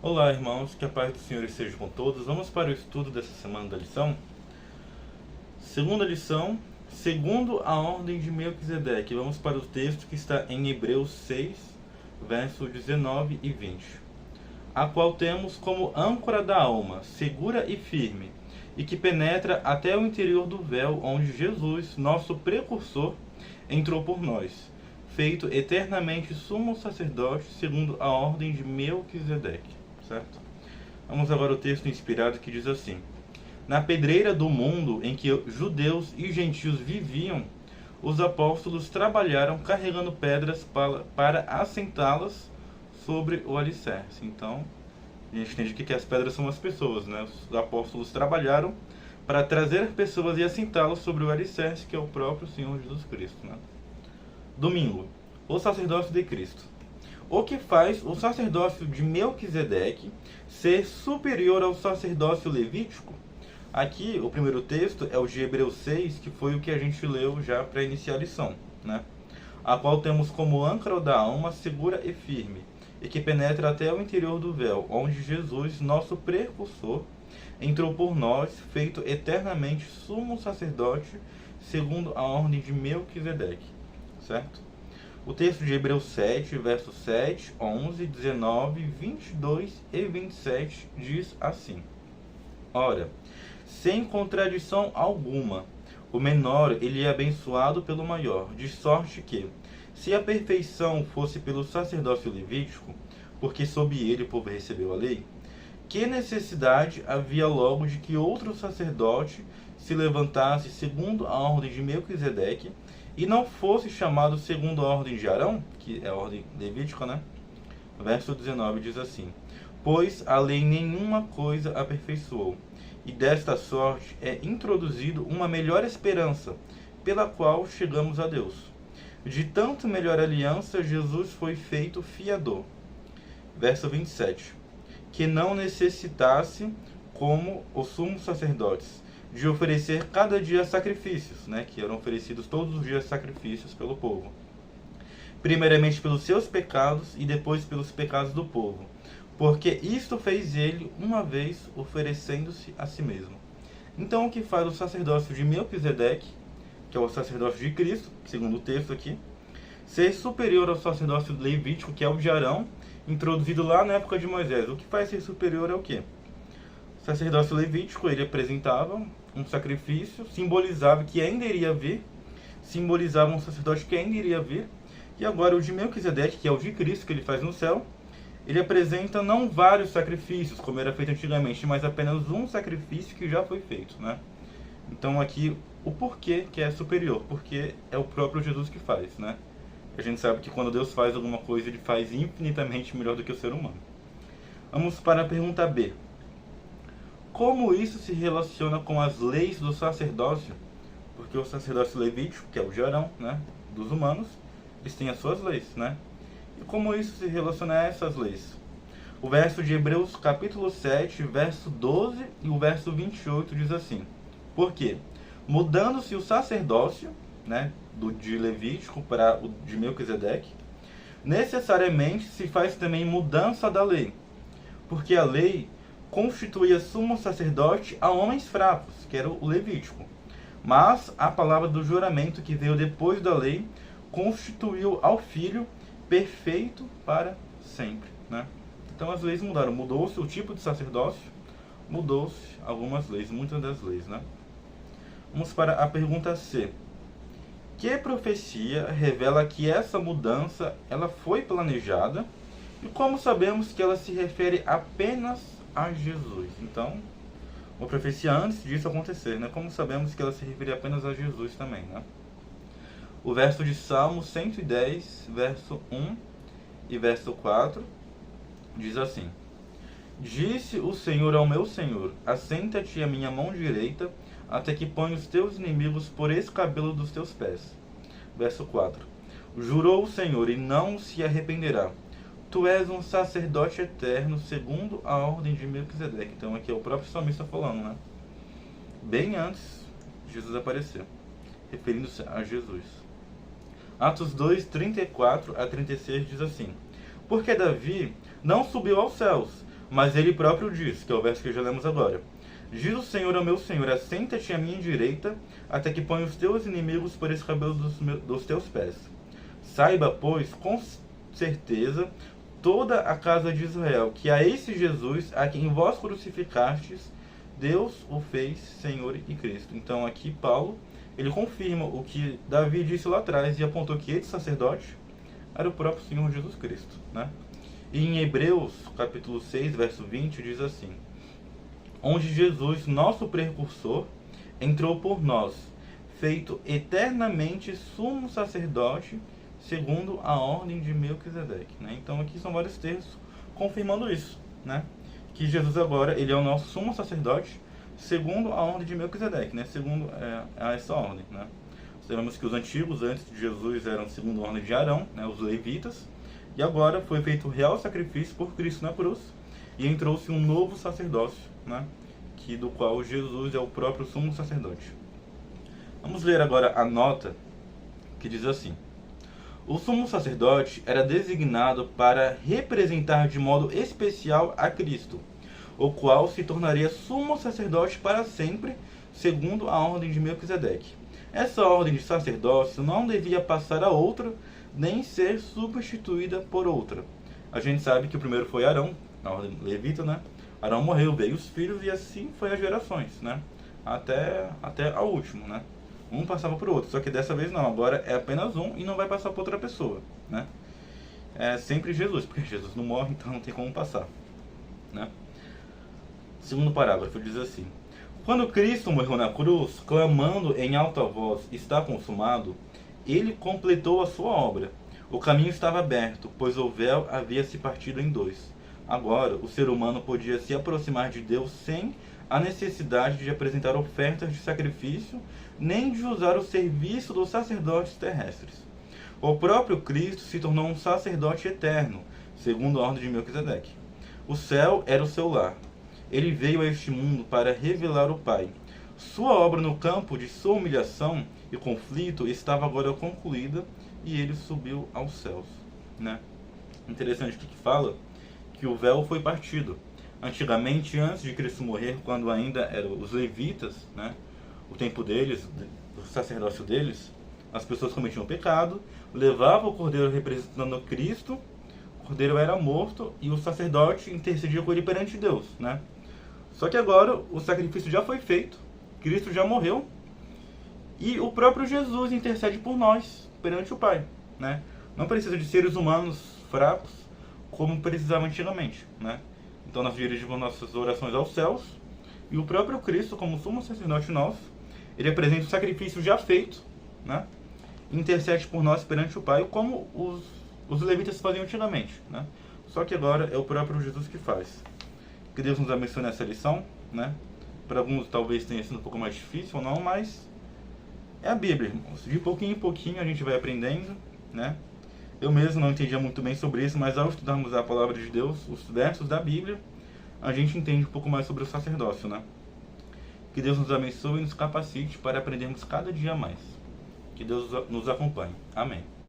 Olá, irmãos, que a paz do Senhor esteja com todos. Vamos para o estudo dessa semana da lição. Segunda lição, segundo a ordem de Melquisedeque. Vamos para o texto que está em Hebreus 6, versos 19 e 20. A qual temos como âncora da alma, segura e firme, e que penetra até o interior do véu, onde Jesus, nosso precursor, entrou por nós, feito eternamente sumo sacerdote segundo a ordem de Melquisedeque. Certo? Vamos agora ao texto inspirado que diz assim: na pedreira do mundo em que judeus e gentios viviam, os apóstolos trabalharam carregando pedras para assentá-las sobre o alicerce. Então, a gente entende que as pedras são as pessoas, né? Os apóstolos trabalharam para trazer pessoas e assentá-las sobre o alicerce, que é o próprio Senhor Jesus Cristo, né? Domingo, o sacerdócio de Cristo. O que faz o sacerdócio de Melquisedeque ser superior ao sacerdócio levítico? Aqui, o primeiro texto é o de Hebreus 6, que foi o que a gente leu já para iniciar a lição, né? A qual temos como âncora da alma segura e firme, e que penetra até o interior do véu, onde Jesus, nosso precursor, entrou por nós, feito eternamente sumo sacerdote, segundo a ordem de Melquisedeque, certo? O texto de Hebreus 7, versos 7, 11, 19, 22 e 27 diz assim: ora, sem contradição alguma, o menor ele é abençoado pelo maior, de sorte que, se a perfeição fosse pelo sacerdócio levítico, porque sob ele o povo recebeu a lei, que necessidade havia logo de que outro sacerdote se levantasse segundo a ordem de Melquisedeque, e não fosse chamado segundo a ordem de Arão, que é a ordem levítica, né? Verso 19 diz assim: pois a lei nenhuma coisa aperfeiçoou, e desta sorte é introduzido uma melhor esperança, pela qual chegamos a Deus. De tanto melhor aliança, Jesus foi feito fiador. Verso 27. Que não necessitasse, como os sumos sacerdotes, de oferecer cada dia sacrifícios, né, que eram oferecidos todos os dias sacrifícios pelo povo. Primeiramente pelos seus pecados e depois pelos pecados do povo. Porque isto fez ele uma vez, oferecendo-se a si mesmo. Então o que faz o sacerdócio de Melquisedeque, que é o sacerdócio de Cristo, segundo o texto aqui, ser superior ao sacerdócio levítico, que é o de Arão, introduzido lá na época de Moisés. O que faz ser superior é o quê? O sacerdócio levítico, ele apresentava um sacrifício, simbolizava que ainda iria vir, simbolizava um sacerdote que ainda iria vir, e agora o de Melquisedeque, que é o de Cristo, que ele faz no céu, ele apresenta não vários sacrifícios, como era feito antigamente, mas apenas um sacrifício que já foi feito, né? Então aqui, o porquê que é superior, porque é o próprio Jesus que faz, né? A gente sabe que quando Deus faz alguma coisa, ele faz infinitamente melhor do que o ser humano. Vamos para a pergunta B. Como isso se relaciona com as leis do sacerdócio? Porque o sacerdócio levítico, que é o de Arão, né, dos humanos, eles têm as suas leis, né? E como isso se relaciona a essas leis? O verso de Hebreus capítulo 7, verso 12 e o verso 28 diz assim: porque, mudando-se o sacerdócio, né, de Levítico para o de Melquisedeque, necessariamente se faz também mudança da lei, porque a lei constituía sumo sacerdote a homens fracos, que era o Levítico. Mas a palavra do juramento que veio depois da lei constituiu ao Filho perfeito para sempre, né? Então as leis mudaram, mudou-se o tipo de sacerdócio, mudou-se algumas leis, muitas das leis, né? Vamos para a pergunta C. Que profecia revela que essa mudança ela foi planejada e como sabemos que ela se refere apenas a Jesus? Então, uma profecia antes disso acontecer, né? Como sabemos que ela se refere apenas a Jesus também, né? O verso de Salmo 110, verso 1 e verso 4 diz assim: disse o Senhor ao meu Senhor: assenta-te à minha mão direita, até que ponha os teus inimigos por escabelo dos teus pés. Verso 4. Jurou o Senhor e não se arrependerá. Tu és um sacerdote eterno, segundo a ordem de Melquisedeque. Então aqui é o próprio salmista falando, né? Bem antes de Jesus aparecer, referindo-se a Jesus. Atos 2, 34 a 36 diz assim: porque Davi não subiu aos céus, Mas ele próprio diz, que é o verso que já lemos agora: diz o Senhor ao meu Senhor, assenta-te à minha direita, até que ponha os teus inimigos por escabelo dos teus pés. Saiba, pois, com certeza, toda a casa de Israel, que a esse Jesus, a quem vós crucificastes, Deus o fez Senhor e Cristo. Então aqui Paulo, ele confirma o que Davi disse lá atrás e apontou que esse sacerdote era o próprio Senhor Jesus Cristo, né? E em Hebreus, capítulo 6, verso 20, diz assim: onde Jesus, nosso precursor, entrou por nós, feito eternamente sumo sacerdote, segundo a ordem de Melquisedeque, né? Então aqui são vários textos confirmando isso, né? Que Jesus agora, ele é o nosso sumo sacerdote, segundo a ordem de Melquisedeque, né? Segundo essa ordem, né? Sabemos que os antigos, antes de Jesus, eram segundo a ordem de Arão, né? Os levitas, e agora foi feito o real sacrifício por Cristo na cruz, e entrou-se um novo sacerdócio, né? Que do qual Jesus é o próprio sumo sacerdote. Vamos ler agora a nota que diz assim: o sumo sacerdote era designado para representar de modo especial a Cristo, o qual se tornaria sumo sacerdote para sempre, segundo a ordem de Melquisedeque. Essa ordem de sacerdócio não devia passar a outra, nem ser substituída por outra. A gente sabe que o primeiro foi Arão, a ordem levita, né? Arão morreu, veio os filhos e assim foi as gerações, né? Até ao último, né? Um passava para o outro, só que dessa vez não, agora é apenas um e não vai passar para outra pessoa, né? É sempre Jesus, porque Jesus não morre, então não tem como passar, né? Segundo parágrafo diz assim: quando Cristo morreu na cruz, clamando em alta voz, está consumado, ele completou a sua obra. O caminho estava aberto, pois o véu havia se partido em dois. Agora, o ser humano podia se aproximar de Deus sem a necessidade de apresentar ofertas de sacrifício, nem de usar o serviço dos sacerdotes terrestres. O próprio Cristo se tornou um sacerdote eterno, segundo a ordem de Melquisedeque. O céu era o seu lar. Ele veio a este mundo para revelar o Pai. Sua obra no campo de sua humilhação e conflito estava agora concluída e ele subiu aos céus, né? Interessante o que fala que o véu foi partido. Antigamente, antes de Cristo morrer, quando ainda eram os levitas, né, o tempo deles, o sacerdócio deles, as pessoas cometiam pecado, levavam o cordeiro representando Cristo, o cordeiro era morto e o sacerdote intercedia com ele perante Deus, né? Só que agora o sacrifício já foi feito, Cristo já morreu e o próprio Jesus intercede por nós perante o Pai, né? Não precisa de seres humanos fracos como precisava antigamente, né? Então nós dirigimos nossas orações aos céus e o próprio Cristo, como sumo sacerdote nosso, ele apresenta o sacrifício já feito, né? Intercede por nós perante o Pai, como os levitas faziam antigamente, né? Só que agora é o próprio Jesus que faz. Que Deus nos abençoe nessa lição, né? Para alguns talvez tenha sido um pouco mais difícil ou não, mas é a Bíblia, irmãos. De pouquinho em pouquinho a gente vai aprendendo, né? Eu mesmo não entendia muito bem sobre isso, mas ao estudarmos a palavra de Deus, os versos da Bíblia, a gente entende um pouco mais sobre o sacerdócio, né? Que Deus nos abençoe e nos capacite para aprendermos cada dia mais. Que Deus nos acompanhe. Amém.